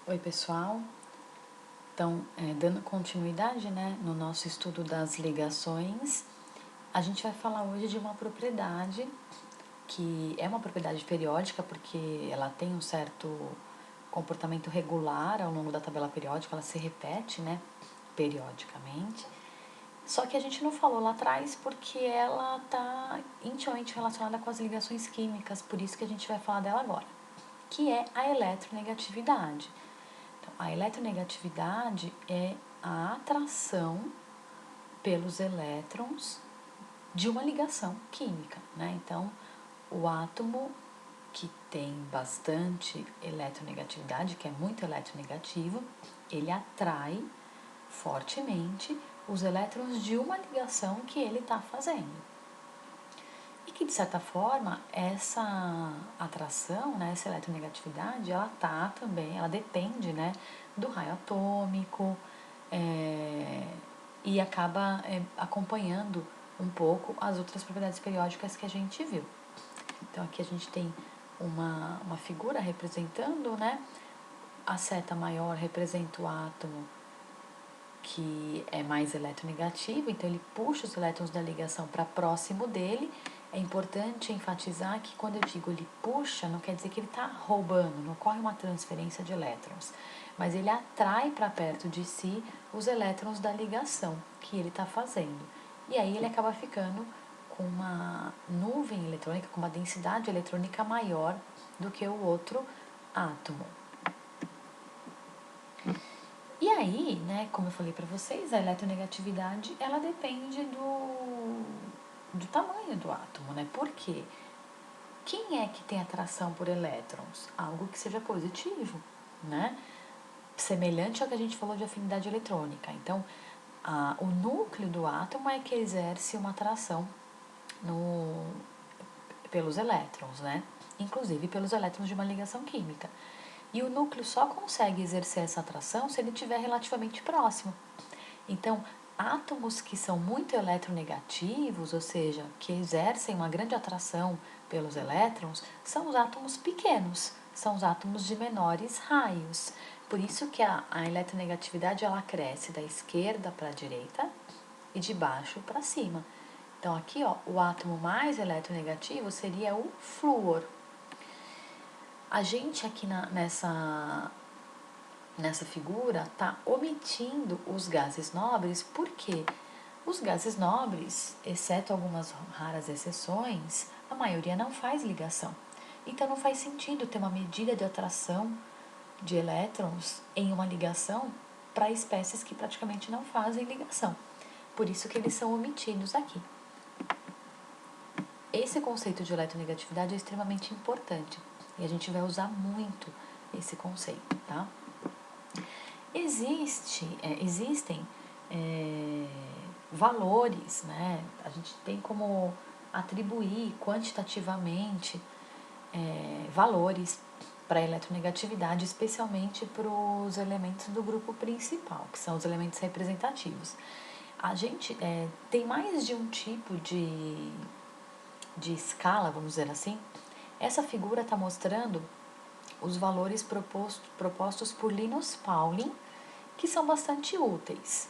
Oi, pessoal. Então, dando continuidade, né, no nosso estudo das ligações, a gente vai falar hoje de uma propriedade que é uma propriedade periódica porque ela tem um certo comportamento regular ao longo da tabela periódica, ela se repete, né, periodicamente. Só que a gente não falou lá atrás porque ela está intimamente relacionada com as ligações químicas, por isso que a gente vai falar dela agora, que é a eletronegatividade. Então, a eletronegatividade é a atração pelos elétrons de uma ligação química, né? Então, o átomo que tem bastante eletronegatividade, que é muito eletronegativo, ele atrai fortemente os elétrons de uma ligação que ele está fazendo. E que, de certa forma, essa atração, né, essa eletronegatividade, ela tá também, ela depende, né, do raio atômico, e acaba acompanhando um pouco as outras propriedades periódicas que a gente viu. Então, aqui a gente tem uma figura representando, né, a seta maior representa o átomo que é mais eletronegativo, então ele puxa os elétrons da ligação para próximo dele. É importante enfatizar que quando eu digo ele puxa, não quer dizer que ele está roubando, não ocorre uma transferência de elétrons, mas ele atrai para perto de si os elétrons da ligação que ele está fazendo. E aí ele acaba ficando com uma nuvem eletrônica, com uma densidade eletrônica maior do que o outro átomo. E aí, né, como eu falei para vocês, a eletronegatividade, ela depende do tamanho do átomo, né? Por quê? Quem é que tem atração por elétrons? Algo que seja positivo, né? Semelhante ao que a gente falou de afinidade eletrônica. Então, o núcleo do átomo é que exerce uma atração pelos elétrons, né? Inclusive pelos elétrons de uma ligação química. E o núcleo só consegue exercer essa atração se ele estiver relativamente próximo. Então, átomos que são muito eletronegativos, ou seja, que exercem uma grande atração pelos elétrons, são os átomos pequenos, são os átomos de menores raios. Por isso que a eletronegatividade ela cresce da esquerda para a direita e de baixo para cima. Então, aqui, ó, o átomo mais eletronegativo seria o flúor. A gente aqui nessa figura está omitindo os gases nobres, porque os gases nobres, exceto algumas raras exceções, a maioria não faz ligação. Então não faz sentido ter uma medida de atração de elétrons em uma ligação para espécies que praticamente não fazem ligação. Por isso que eles são omitidos aqui. Esse conceito de eletronegatividade é extremamente importante e a gente vai usar muito esse conceito, tá? Existem valores, né? A gente tem como atribuir quantitativamente valores para a eletronegatividade, especialmente para os elementos do grupo principal, que são os elementos representativos. A gente tem mais de um tipo de escala, vamos dizer assim. Essa figura está mostrando os valores propostos por Linus Pauling, que são bastante úteis.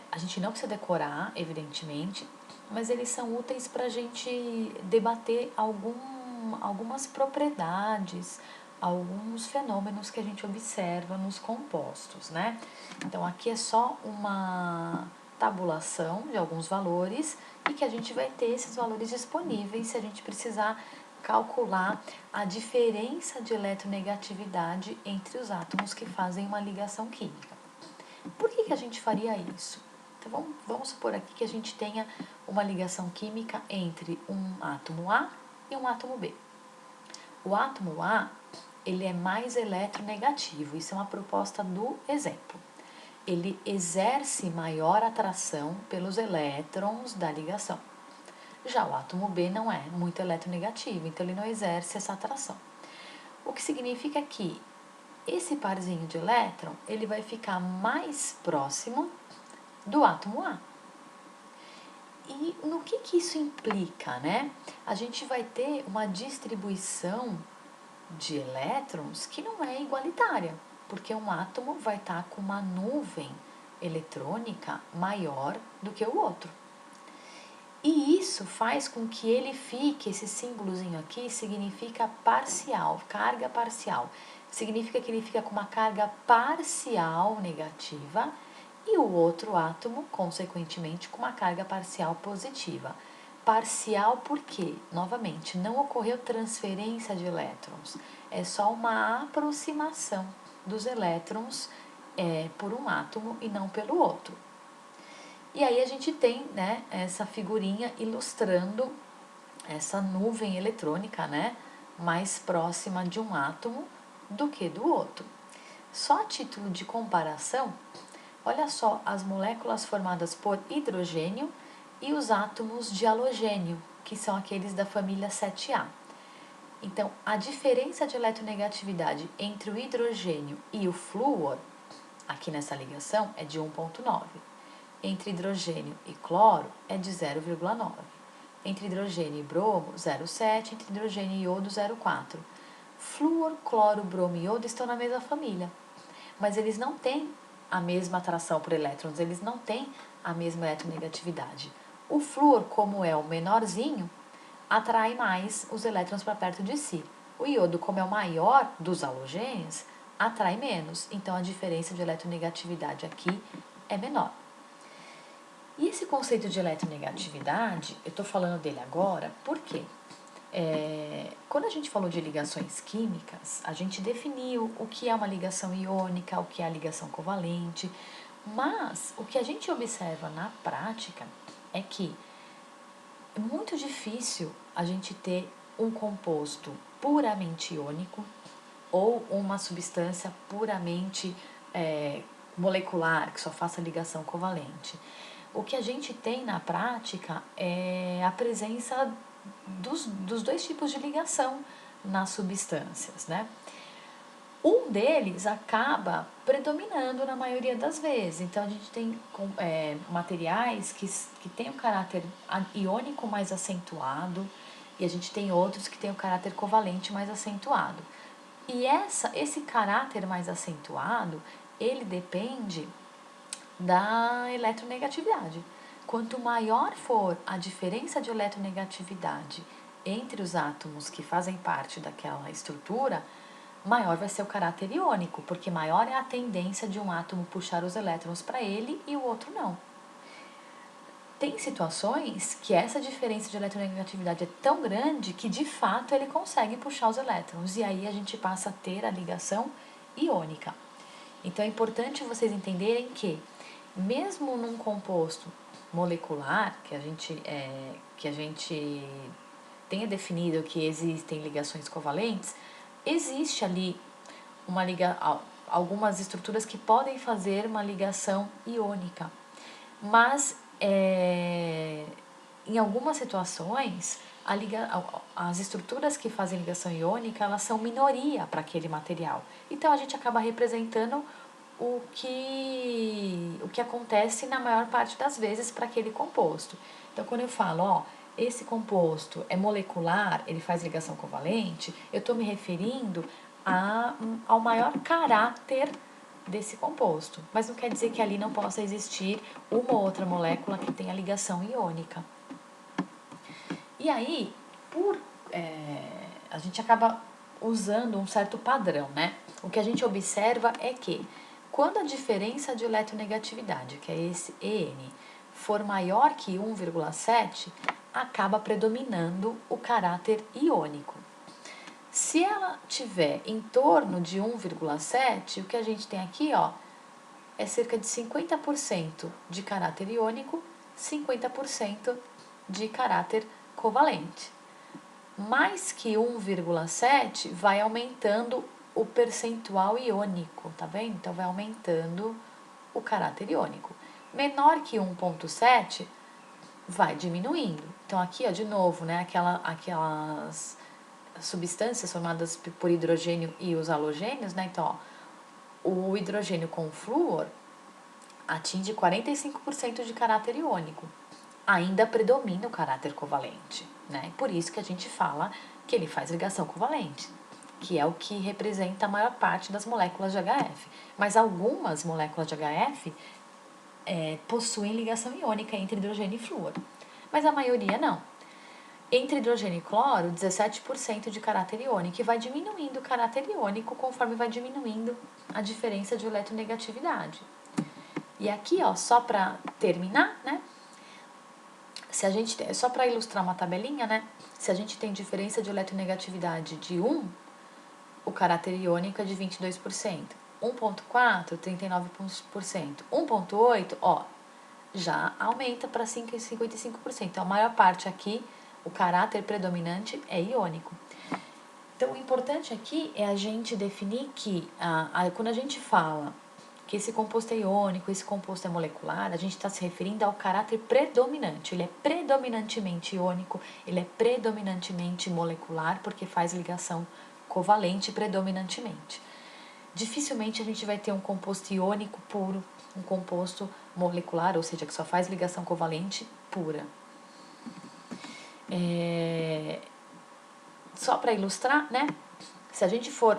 A gente não precisa decorar, evidentemente, mas eles são úteis para a gente debater algumas propriedades, alguns fenômenos que a gente observa nos compostos, né? Então, aqui é só uma tabulação de alguns valores e que a gente vai ter esses valores disponíveis se a gente precisar calcular a diferença de eletronegatividade entre os átomos que fazem uma ligação química. Por que a gente faria isso? Então, vamos supor aqui que a gente tenha uma ligação química entre um átomo A e um átomo B. O átomo A, ele é mais eletronegativo, isso é uma proposta do exemplo. Ele exerce maior atração pelos elétrons da ligação. Já o átomo B não é muito eletronegativo, então ele não exerce essa atração. O que significa que esse parzinho de elétron, ele vai ficar mais próximo do átomo A. E no que isso implica, né? A gente vai ter uma distribuição de elétrons que não é igualitária, porque um átomo vai estar com uma nuvem eletrônica maior do que o outro. E isso faz com que ele fique, esse símbolozinho aqui significa parcial, carga parcial. Significa que ele fica com uma carga parcial negativa e o outro átomo, consequentemente, com uma carga parcial positiva. Parcial porque, novamente, não ocorreu transferência de elétrons, é só uma aproximação dos elétrons por um átomo e não pelo outro. E aí a gente tem, né, essa figurinha ilustrando essa nuvem eletrônica, né, mais próxima de um átomo do que do outro. Só a título de comparação, olha só as moléculas formadas por hidrogênio e os átomos de halogênio, que são aqueles da família 7A. Então, a diferença de eletronegatividade entre o hidrogênio e o flúor, aqui nessa ligação, é de 1,9. Entre hidrogênio e cloro é de 0,9. Entre hidrogênio e bromo, 0,7. Entre hidrogênio e iodo, 0,4. Flúor, cloro, bromo e iodo estão na mesma família, mas eles não têm a mesma atração por elétrons, eles não têm a mesma eletronegatividade. O flúor, como é o menorzinho, atrai mais os elétrons para perto de si. O iodo, como é o maior dos halogênios, atrai menos, então a diferença de eletronegatividade aqui é menor. E esse conceito de eletronegatividade, eu estou falando dele agora, por quê? Quando a gente falou de ligações químicas, a gente definiu o que é uma ligação iônica, o que é a ligação covalente, mas o que a gente observa na prática é que é muito difícil a gente ter um composto puramente iônico ou uma substância puramente molecular, que só faça ligação covalente. O que a gente tem na prática é a presença dos dois tipos de ligação nas substâncias, né? Um deles acaba predominando na maioria das vezes. Então, a gente tem materiais que têm o caráter iônico mais acentuado e a gente tem outros que têm o caráter covalente mais acentuado. E esse caráter mais acentuado, ele depende da eletronegatividade. Quanto maior for a diferença de eletronegatividade entre os átomos que fazem parte daquela estrutura, maior vai ser o caráter iônico, porque maior é a tendência de um átomo puxar os elétrons para ele e o outro não. Tem situações que essa diferença de eletronegatividade é tão grande que de fato ele consegue puxar os elétrons e aí a gente passa a ter a ligação iônica. Então é importante vocês entenderem que mesmo num composto molecular que a gente tenha definido que existem ligações covalentes, existe ali algumas estruturas que podem fazer uma ligação iônica, mas em algumas situações as estruturas que fazem ligação iônica elas são minoria para aquele material, então a gente acaba representando o que acontece na maior parte das vezes para aquele composto. Então, quando eu falo, esse composto é molecular, ele faz ligação covalente, eu estou me referindo ao maior caráter desse composto. Mas não quer dizer que ali não possa existir uma ou outra molécula que tenha ligação iônica. E aí, a gente acaba usando um certo padrão, né? O que a gente observa é que quando a diferença de eletronegatividade, que é esse EN, for maior que 1,7, acaba predominando o caráter iônico. Se ela tiver em torno de 1,7, o que a gente tem aqui, é cerca de 50% de caráter iônico, 50% de caráter covalente. Mais que 1,7 vai aumentando o percentual iônico, tá vendo? Então, vai aumentando o caráter iônico. Menor que 1,7 vai diminuindo. Então, aqui, de novo, né, aquelas substâncias formadas por hidrogênio e os halogênios, né? Então, o hidrogênio com flúor atinge 45% de caráter iônico. Ainda predomina o caráter covalente, né? Por isso que a gente fala que ele faz ligação covalente. que é o que representa a maior parte das moléculas de HF. Mas algumas moléculas de HF possuem ligação iônica entre hidrogênio e flúor, mas a maioria não. Entre hidrogênio e cloro, 17% de caráter iônico, e vai diminuindo o caráter iônico conforme vai diminuindo a diferença de eletronegatividade. E aqui, ó, só para terminar, né? Se a gente só para ilustrar uma tabelinha, né? Se a gente tem diferença de eletronegatividade de 1, o caráter iônico é de 22%. 1.4, 39%. 1.8, ó, já aumenta para 55%. Então, a maior parte aqui, o caráter predominante é iônico. Então, o importante aqui é a gente definir que, quando a gente fala que esse composto é iônico, esse composto é molecular, a gente está se referindo ao caráter predominante. Ele é predominantemente iônico, ele é predominantemente molecular, porque faz ligação covalente predominantemente. Dificilmente a gente vai ter um composto iônico puro, um composto molecular, ou seja, que só faz ligação covalente pura. Só para ilustrar, né? Se a gente for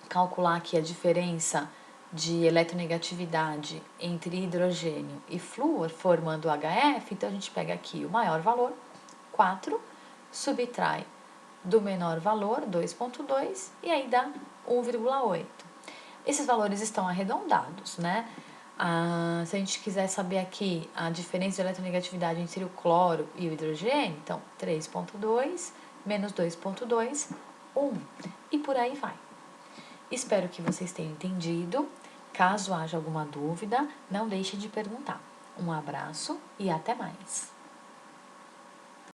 calcular aqui a diferença de eletronegatividade entre hidrogênio e flúor formando HF, então a gente pega aqui o maior valor, 4, subtrai do menor valor, 2,2, e aí dá 1,8. Esses valores estão arredondados, né? Se a gente quiser saber aqui a diferença de eletronegatividade entre o cloro e o hidrogênio, então 3,2 menos 2,2, 1. E por aí vai. Espero que vocês tenham entendido. Caso haja alguma dúvida, não deixe de perguntar. Um abraço e até mais!